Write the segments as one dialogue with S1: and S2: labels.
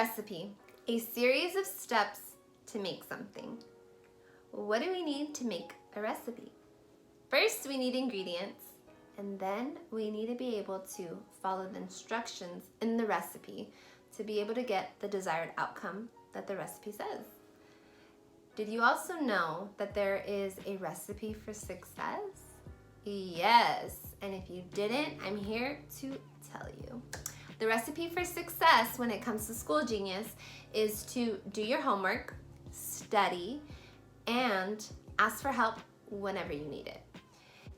S1: Recipe, a series of steps to make something. What do we need to make a recipe? First, we need ingredients, and then we need to be able to follow the instructions in the recipe to be able to get the desired outcome that the recipe says. Did you also know that there is a recipe for success? Yes, and if you didn't, I'm here to tell you. The recipe for success when it comes to School Genius is to do your homework, study, and ask for help whenever you need it.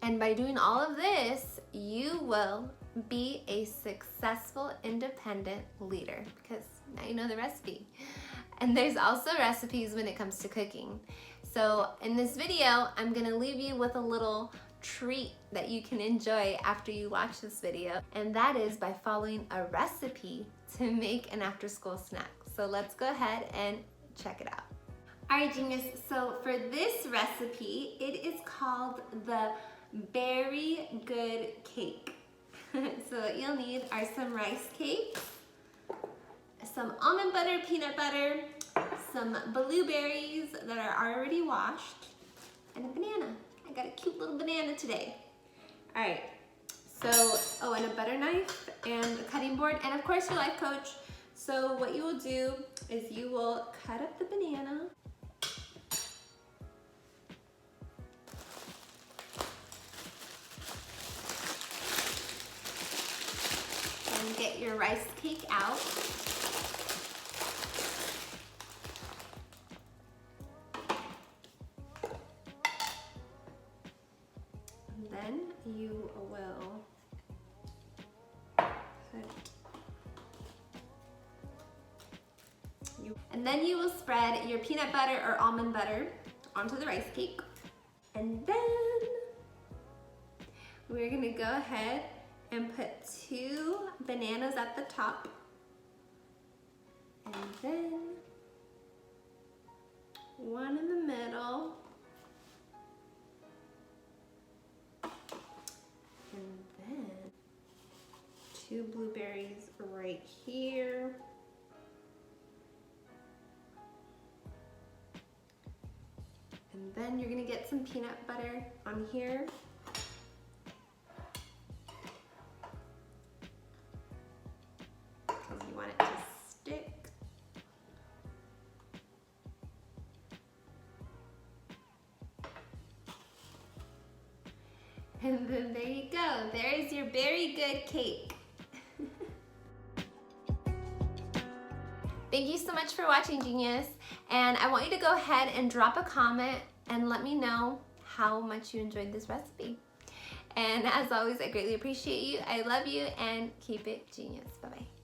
S1: And by doing all of this, you will be a successful independent leader because now you know the recipe. And there's also recipes when it comes to cooking. So in this video, I'm gonna leave you with a little treat that you can enjoy after you watch this video, and that is by following a recipe to make an after-school snack. So let's go ahead and check it out. All right, Genius, so for this recipe, it is called the Berry Good Cake. So what you'll need are some rice cakes, some almond butter, peanut butter, some blueberries that are already washed, and a banana. I got a cute little banana today. All right, so, and a butter knife and a cutting board, and of course your life coach. So what you will do is you will cut up the banana. And get your rice cake out. And then you will then you will spread your peanut butter or almond butter onto the rice cake. And then we're gonna go ahead and put 2 bananas at the top. And then 1 in the middle. And then 2 blueberries right here. And then you're gonna get some peanut butter on here. Because you want it to stick. And then there you go. There's your Berry Good Cake. Thank you so much for watching, Genius. And I want you to go ahead and drop a comment and let me know how much you enjoyed this recipe. And as always, I greatly appreciate you. I love you, and keep it genius. Bye-bye.